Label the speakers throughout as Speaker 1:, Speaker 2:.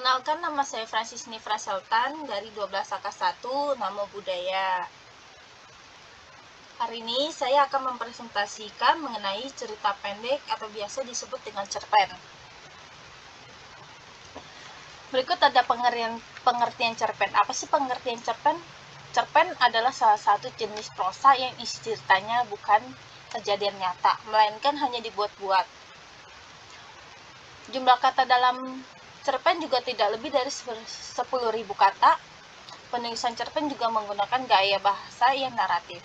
Speaker 1: Perkenalkan, nama saya Francis Nifra Sultan dari 12 AK 1 Namo Buddhaya. Hari ini saya akan mempresentasikan mengenai cerita pendek atau biasa disebut dengan cerpen. Berikut ada pengertian cerpen. Apa sih pengertian cerpen? Cerpen adalah salah satu jenis prosa yang isi ceritanya bukan kejadian nyata, melainkan hanya dibuat-buat. Jumlah kata dalam cerpen juga tidak lebih dari 10.000 kata. Penulisan cerpen juga menggunakan gaya bahasa yang naratif.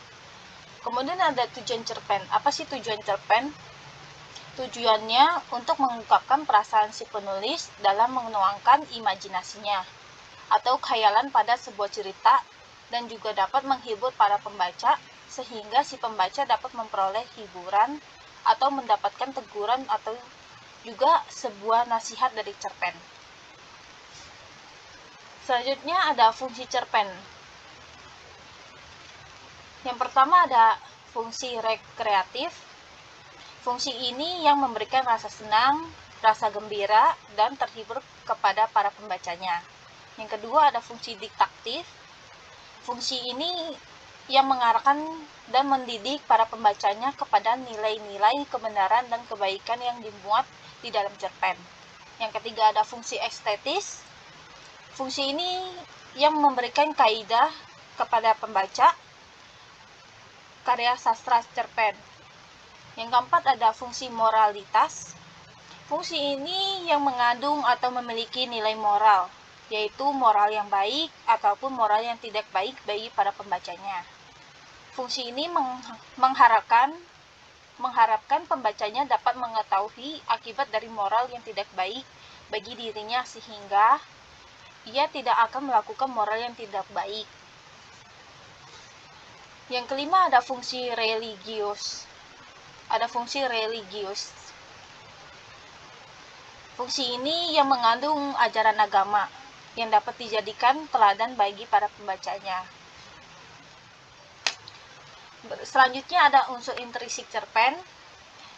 Speaker 1: Kemudian ada tujuan cerpen. Apa sih tujuan cerpen? Tujuannya untuk mengungkapkan perasaan si penulis dalam menuangkan imajinasinya atau khayalan pada sebuah cerita, dan juga dapat menghibur para pembaca sehingga si pembaca dapat memperoleh hiburan atau mendapatkan teguran atau juga sebuah nasihat dari cerpen. Selanjutnya ada fungsi cerpen. Yang pertama ada fungsi rekreatif. Fungsi ini yang memberikan rasa senang, rasa gembira, dan terhibur kepada para pembacanya. Yang kedua ada fungsi didaktif. Fungsi ini yang mengarahkan dan mendidik para pembacanya kepada nilai-nilai kebenaran dan kebaikan yang dimuat di dalam cerpen. Yang ketiga ada fungsi estetis. Fungsi ini yang memberikan kaidah kepada pembaca karya sastra cerpen. Yang keempat ada fungsi moralitas. Fungsi ini yang mengandung atau memiliki nilai moral, yaitu moral yang baik ataupun moral yang tidak baik bagi para pembacanya. Fungsi ini mengharapkan pembacanya dapat mengetahui akibat dari moral yang tidak baik bagi dirinya sehingga ia tidak akan melakukan moral yang tidak baik. Yang kelima ada fungsi religius. Fungsi ini yang mengandung ajaran agama yang dapat dijadikan teladan bagi para pembacanya. Selanjutnya ada unsur intrinsik cerpen.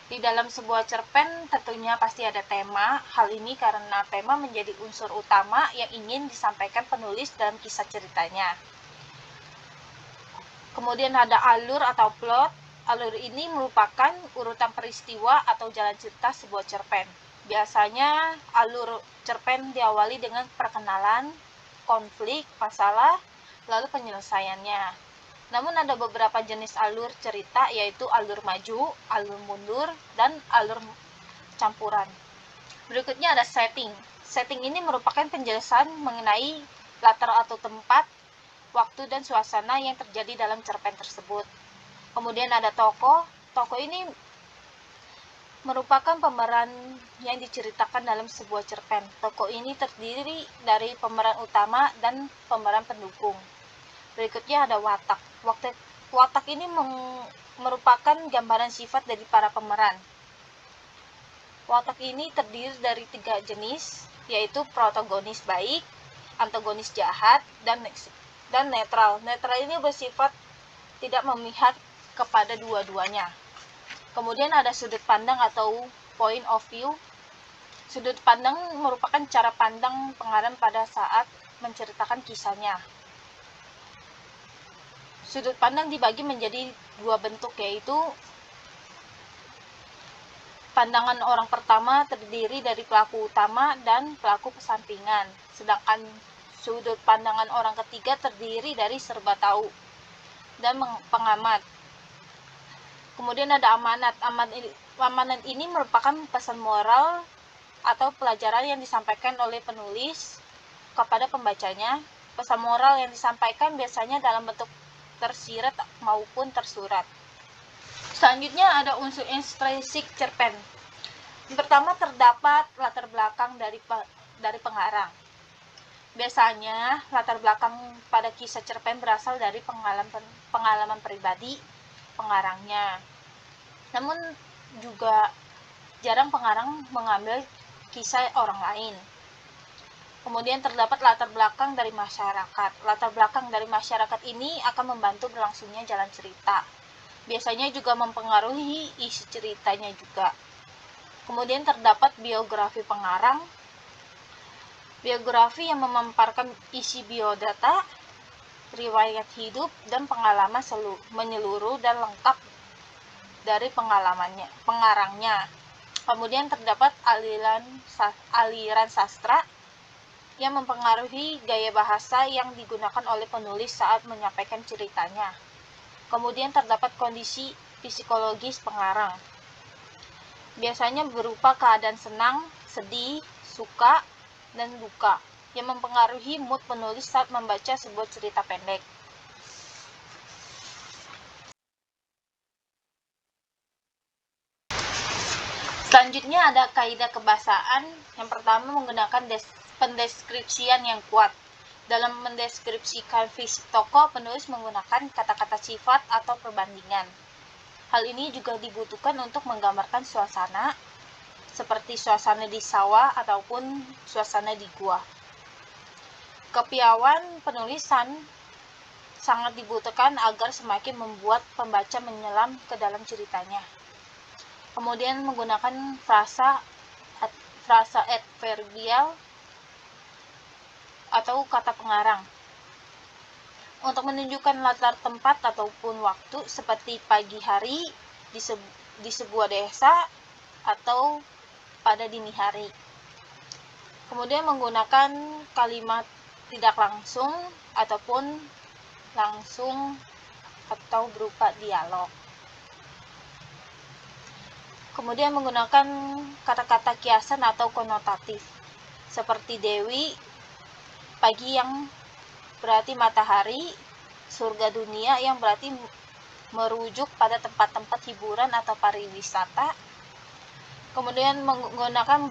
Speaker 1: Di dalam sebuah cerpen tentunya pasti ada tema. Hal ini karena tema menjadi unsur utama yang ingin disampaikan penulis dalam kisah ceritanya. Kemudian ada alur atau plot. Alur ini merupakan urutan peristiwa atau jalan cerita sebuah cerpen. Biasanya alur cerpen diawali dengan perkenalan, konflik, masalah, lalu penyelesaiannya. Namun ada beberapa jenis alur cerita, yaitu alur maju, alur mundur, dan alur campuran. Berikutnya ada setting. Setting ini merupakan penjelasan mengenai latar atau tempat, waktu, dan suasana yang terjadi dalam cerpen tersebut. Kemudian ada tokoh. Tokoh ini merupakan pemeran yang diceritakan dalam sebuah cerpen. Tokoh ini terdiri dari pemeran utama dan pemeran pendukung. Berikutnya ada watak. Watak ini merupakan gambaran sifat dari para pemeran. Watak ini terdiri dari 3 jenis, yaitu protagonis baik, antagonis jahat, dan netral. Netral ini bersifat tidak memihak kepada dua-duanya. Kemudian ada sudut pandang atau point of view. Sudut pandang merupakan cara pandang pengarang pada saat menceritakan kisahnya. Sudut pandang dibagi menjadi 2 bentuk, yaitu pandangan orang pertama terdiri dari pelaku utama dan pelaku pesampingan, sedangkan sudut pandangan orang ketiga terdiri dari serba tahu dan pengamat. Kemudian ada amanat. Amanat ini merupakan pesan moral atau pelajaran yang disampaikan oleh penulis kepada pembacanya. Pesan moral yang disampaikan biasanya dalam bentuk tersirat maupun tersurat. Selanjutnya ada unsur intrinsik cerpen. Yang pertama terdapat latar belakang dari pengarang. Biasanya latar belakang pada kisah cerpen berasal dari pengalaman pribadi pengarangnya. Namun juga jarang pengarang mengambil kisah orang lain. Kemudian terdapat latar belakang dari masyarakat. Latar belakang dari masyarakat ini akan membantu berlangsungnya jalan cerita. Biasanya juga mempengaruhi isi ceritanya juga. Kemudian terdapat biografi pengarang. Biografi yang memaparkan isi biodata, riwayat hidup, dan pengalaman menyeluruh dan lengkap dari pengarangnya. Kemudian terdapat aliran sastra yang mempengaruhi gaya bahasa yang digunakan oleh penulis saat menyampaikan ceritanya. Kemudian terdapat kondisi psikologis pengarang. Biasanya berupa keadaan senang, sedih, suka, dan duka yang mempengaruhi mood penulis saat membaca sebuah cerita pendek. Selanjutnya ada kaidah kebahasaan. Yang pertama menggunakan pendeskripsian yang kuat. Dalam mendeskripsikan fisik tokoh, penulis menggunakan kata-kata sifat atau perbandingan. Hal ini juga dibutuhkan untuk menggambarkan suasana, seperti suasana di sawah ataupun suasana di gua. Kepiawaian penulisan sangat dibutuhkan agar semakin membuat pembaca menyelam ke dalam ceritanya. Kemudian menggunakan frasa adverbial atau kata pengarang untuk menunjukkan latar tempat ataupun waktu, seperti pagi hari di sebuah desa atau pada dini hari. Kemudian menggunakan kalimat tidak langsung ataupun langsung atau berupa dialog. Kemudian menggunakan kata-kata kiasan atau konotatif, seperti Dewi, pagi yang berarti matahari, surga dunia yang berarti merujuk pada tempat-tempat hiburan atau pariwisata. Kemudian menggunakan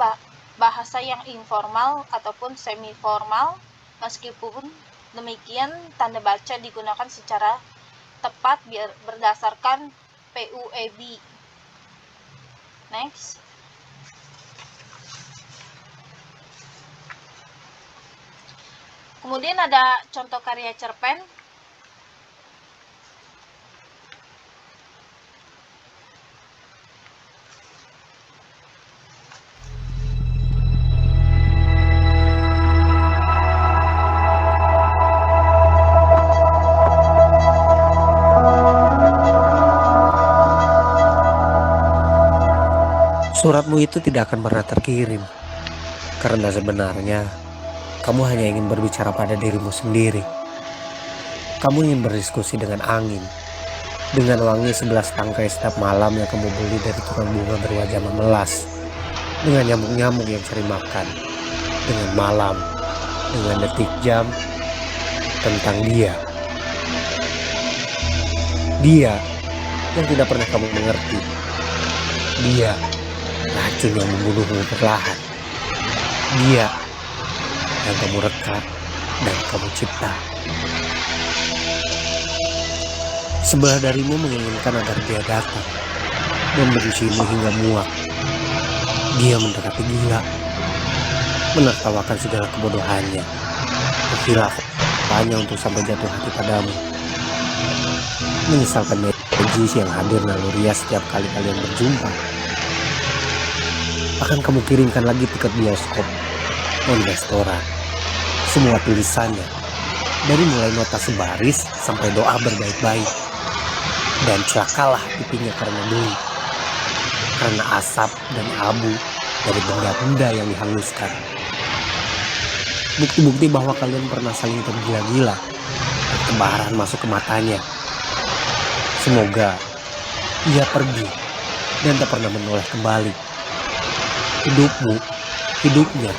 Speaker 1: bahasa yang informal ataupun semi-formal. Meskipun demikian, tanda baca digunakan secara tepat berdasarkan PUEB. Next. Kemudian ada contoh karya cerpen.
Speaker 2: Suratmu itu tidak akan pernah terkirim, karena sebenarnya kamu hanya ingin berbicara pada dirimu sendiri. Kamu ingin berdiskusi dengan angin, dengan wangi 11 tangkai setiap malam yang kamu beli dari tukang bunga berwajah memelas, dengan nyamuk-nyamuk yang cari makan, dengan malam, dengan detik jam, tentang dia. Dia yang tidak pernah kamu mengerti. Dia racun yang membunuhmu perlahan. Dia yang kamu reka dan kamu cipta. Sebelah darimu menginginkan agar dia datang, membencimu hingga muak. Dia mendekati gila, menertawakan segala kebodohannya, kekhilafahnya untuk sampai jatuh hati padamu, menyesalkan magis yang hadir naluriah setiap kali kalian berjumpa. Akan kamu kirimkan lagi tiket bioskop, non-restoran, semua tulisannya, dari mulai nota sebaris sampai doa berbaik-baik. Dan celakalah pipinya karena beli, karena asap dan abu dari benda-benda yang dihanguskan. Bukti-bukti bahwa kalian pernah saling tergila-gila dan kemarahan masuk ke matanya. Semoga ia pergi dan tak pernah menoleh kembali. Hidupnya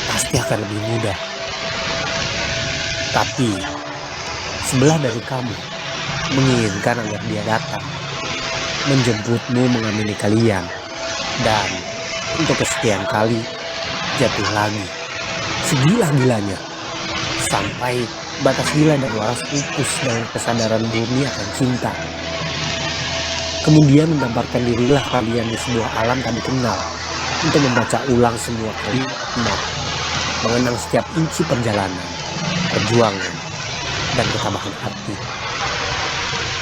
Speaker 2: pasti akan lebih mudah. Tapi sebelah dari kamu menginginkan agar dia datang, menjemputmu mengamini kalian, dan untuk kesekian kali jatuh lagi segila-gilanya sampai batas gila dan waras pupus dengan kesadaran murni akan cinta. Kemudian mendamparkan dirilah kalian di sebuah alam tak dikenal untuk membaca ulang semua kalimat, mengenang setiap inci perjalanan, perjuangan, dan ketabahan hati.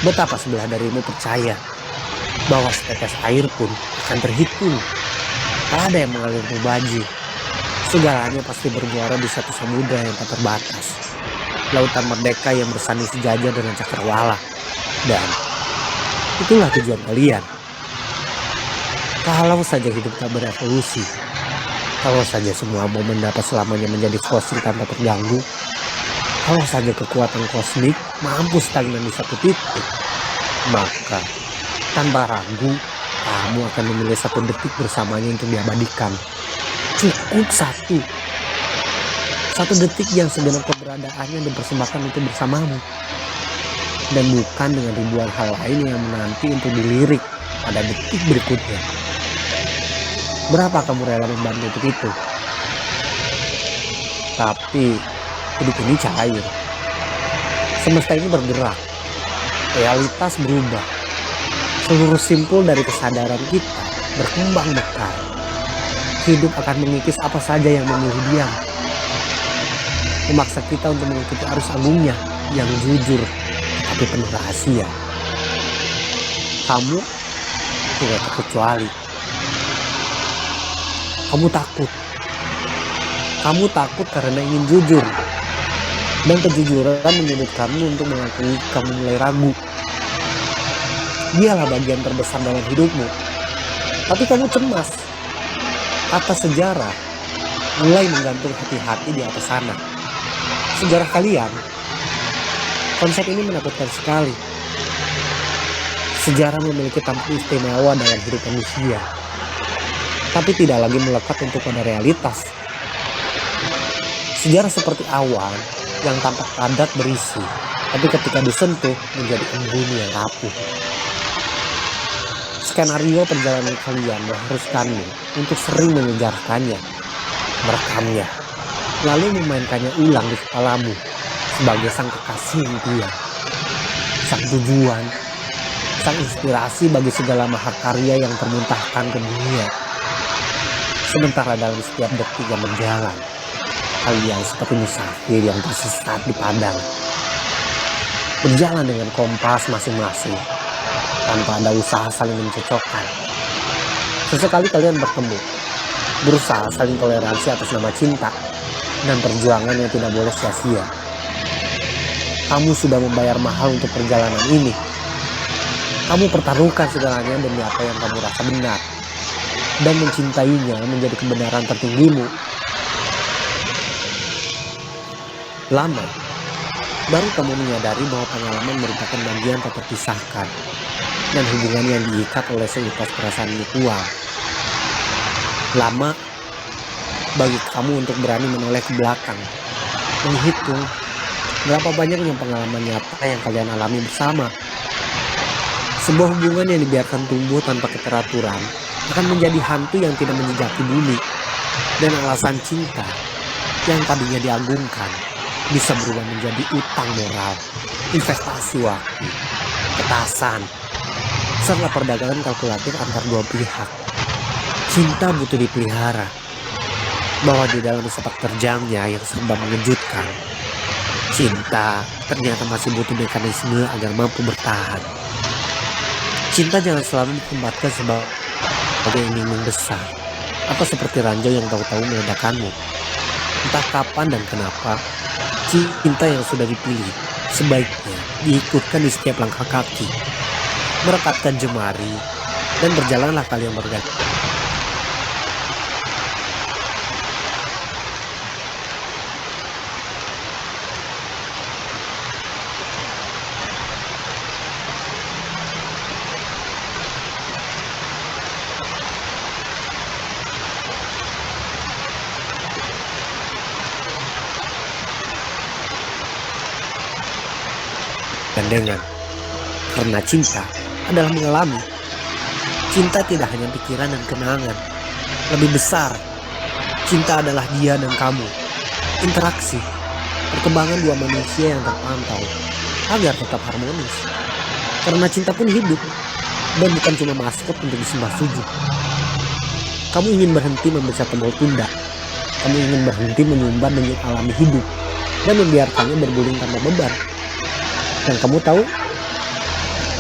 Speaker 2: Betapa sebelah darimu percaya bahwa setetes air pun akan terhitung. Tak ada yang mengalir mubazir. Segalanya pasti bermuara di satu samudra yang tak terbatas. Lautan merdeka yang bersanding sejajar dengan cakrawala. Dan itulah tujuan kalian. Kalau saja hidup tak berevolusi, kalau saja semua momen dapat selamanya menjadi fosil tanpa terganggu, kalau saja kekuatan kosmik mampu stagnan di satu titik, maka tanpa ragu kamu akan memilih satu detik bersamanya untuk diabadikan. Cukup satu detik yang segenap keberadaannya dipersembahkan untuk bersamamu, dan bukan dengan ribuan hal lain yang menanti untuk dilirik pada detik berikutnya. Berapa kamu rela membantu untuk itu? Tapi hidup ini cair. Semesta ini bergerak. Realitas berubah. Seluruh simpul dari kesadaran kita berkembang mekar. Hidup akan mengikis apa saja yang memilih diam. Memaksa kita untuk mengikuti arus agungnya yang jujur tapi penuh rahasia. Kamu tidak terkecuali. Kamu takut. Kamu takut karena ingin jujur. Dan kejujuran menyulit kamu untuk mengakui kamu mulai ragu. Dialah bagian terbesar dalam hidupmu. Tapi kamu cemas. Kata sejarah mulai menggantung hati-hati di atas sana. Sejarah kalian. Konsep ini menakutkan sekali. Sejarah memiliki tampuk istimewa dalam hidup manusia, tapi tidak lagi melekat untuk pada realitas. Sejarah seperti awan yang tampak padat berisi, tapi ketika disentuh menjadi embun yang rapuh. Skenario perjalanan kalian mengharuskanmu untuk sering mengejarkannya, merekamnya, lalu memainkannya ulang di kepalamu sebagai sang kekasih impian, sang tujuan, sang inspirasi bagi segala mahakarya yang termuntahkan ke dunia. Sementara dalam setiap detik yang berjalan, kalian seperti musafir yang tersesat di padang, berjalan dengan kompas masing-masing, tanpa ada usaha saling mencocokkan. Sesekali kalian bertemu, berusaha saling toleransi atas nama cinta, dan perjuangan yang tidak boleh sia-sia. Kamu sudah membayar mahal untuk perjalanan ini. Kamu pertaruhkan segalanya demi apa yang kamu rasa benar, dan mencintainya menjadi kebenaran tertinggimu. Lama, baru kamu menyadari bahwa pengalaman merupakan bagian tak terpisahkan, dan hubungan yang diikat oleh seutas perasaan mutual. Lama bagi kamu untuk berani menoleh ke belakang, menghitung berapa banyaknya pengalaman nyata yang kalian alami bersama. Sebuah hubungan yang dibiarkan tumbuh tanpa keteraturan akan menjadi hantu yang tidak menjejaki bumi, dan alasan cinta yang tadinya diagungkan bisa berubah menjadi utang moral, investasi waktu, petasan, serta perdagangan kalkulatif antar dua pihak. Cinta butuh dipelihara, bahwa di dalam sepak terjangnya yang serba mengejutkan, cinta ternyata masih butuh mekanisme agar mampu bertahan. Cinta jangan selalu ditempatkan sebagai iming besar, atau seperti ranjau yang tahu-tahu meledakanmu. Entah kapan dan kenapa, cinta yang sudah dipilih sebaiknya diikutkan di setiap langkah kaki. Merekatkan jemari, dan berjalanlah kalian bergantian. Gandengan, karena cinta adalah mengalami. Cinta tidak hanya pikiran dan kenangan, lebih besar. Cinta adalah dia dan kamu, interaksi, perkembangan dua manusia yang terpantau agar tetap harmonis. Karena cinta pun hidup, dan bukan cuma maskot untuk disembah sujud. Kamu ingin berhenti membaca tombol tunda, kamu ingin berhenti menyumbat dengan alami hidup, dan membiarkannya berguling tanpa beban. Dan kamu tahu,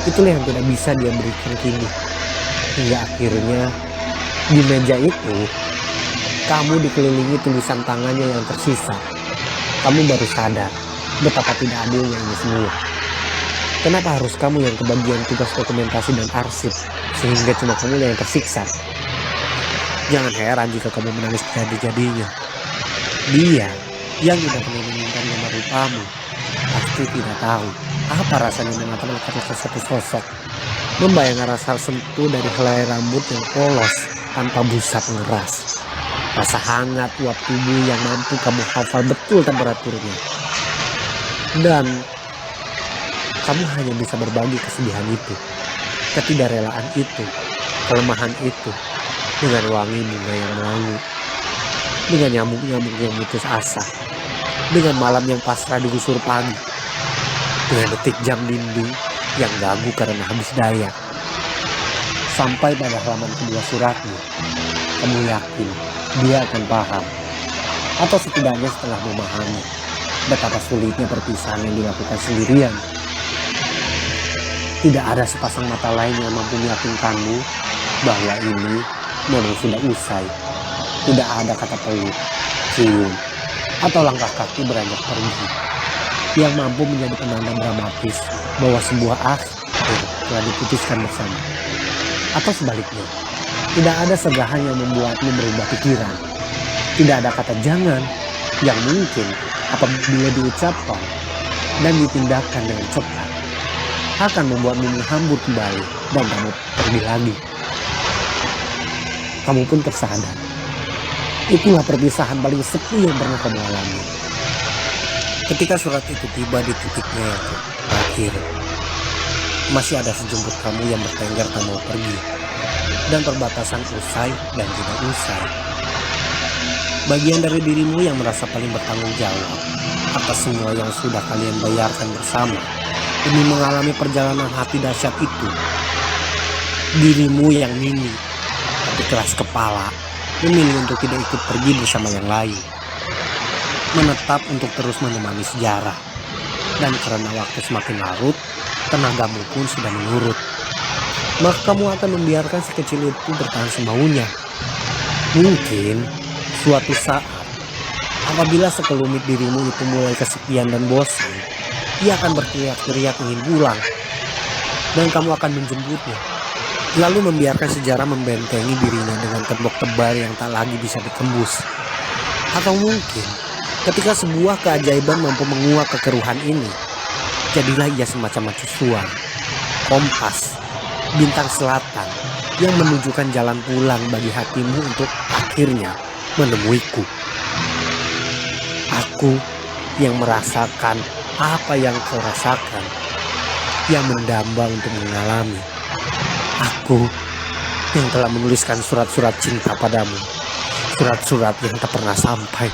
Speaker 2: itulah yang tidak bisa dia berikan kini. Hingga akhirnya di meja itu, Kamu dikelilingi tulisan tangannya yang tersisa. Kamu baru sadar betapa tidak adilnya ini semua. Kenapa harus kamu yang kebagian tugas dokumentasi dan arsip, sehingga cuma kamu yang tersiksa? Jangan heran jika kamu menangis jadi-jadinya. Dia yang tidak pernah menginginkan gambar rupamu pasti tidak tahu apa rasanya menatap satu sosok, membayangkan rasa sentuh dari helai rambut yang polos tanpa busa pengeras, rasa hangat uap tubuh yang mampu kamu hafal betul temperaturnya, dan kamu hanya bisa berbagi kesedihan itu, ketidakrelaan itu, kelemahan itu dengan wangi bunga yang melangu, dengan nyamuk-nyamuk yang putus asa, dengan malam yang pasrah digusur pagi, dengan detik jam dinding yang gagu karena habis daya. Sampai pada halaman kedua suratmu, kamu yakin dia akan paham, atau setidaknya setelah memahami betapa sulitnya perpisahan yang dilakukan sendirian. Tidak ada sepasang mata lain yang mampu meyakinkanmu bahwa ini memang sudah usai. Tidak ada kata peluk, cium, atau langkah kaki beranjak pergi yang mampu menjadi penanda dramatis bahwa sebuah akhir telah diputuskan bersama. Atau sebaliknya, tidak ada segahan yang membuatmu berubah pikiran. Tidak ada kata jangan yang mungkin apabila diucapkan dan ditindakkan dengan cepat akan membuatmu menghambur kembali dan kamu pergi lagi. Kamu pun tersadar. Itulah perpisahan paling sepi yang pernah kamu alami. Ketika surat itu tiba di titiknya yang terakhir, masih ada sejumput kamu yang bertengger tak mau pergi, dan perbatasan usai dan tidak usai. Bagian dari dirimu yang merasa paling bertanggung jawab atas semua yang sudah kalian bayarkan bersama demi mengalami perjalanan hati dahsyat itu. Dirimu yang mini tapi keras kepala memilih untuk tidak ikut pergi bersama yang lain, menetap untuk terus menemani sejarah. Dan karena waktu semakin larut, tenagamu pun sudah menurut, maka kamu akan membiarkan si kecil itu bertahan semaunya. Mungkin suatu saat, apabila sekelumit dirimu itu mulai kesepian dan bosan, ia akan berteriak-teriak ingin pulang, dan kamu akan menjemputnya, lalu membiarkan sejarah membentengi dirinya dengan tembok tebal yang tak lagi bisa ditembus. Atau mungkin ketika sebuah keajaiban mampu menguak kekeruhan ini, jadilah ia semacam mercusuar, kompas, bintang selatan yang menunjukkan jalan pulang bagi hatimu untuk akhirnya menemuiku. Aku yang merasakan apa yang kau rasakan, yang mendamba untuk mengalami. Aku yang telah menuliskan surat-surat cinta padamu, surat-surat yang tak pernah sampai.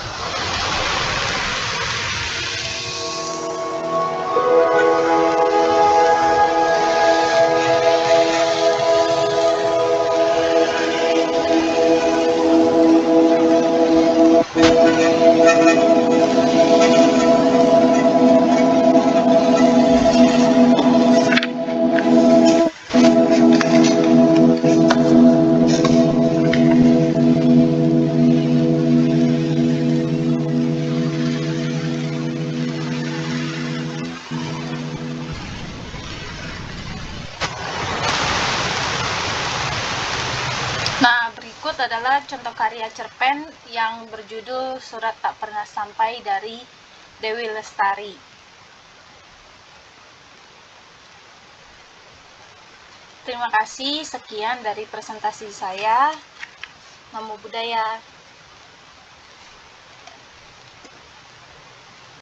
Speaker 1: Nah, berikut adalah contoh karya cerpen yang berjudul Surat Tak Pernah Sampai dari Dewi Lestari. Terima kasih, sekian dari presentasi saya. Namo Buddhaya.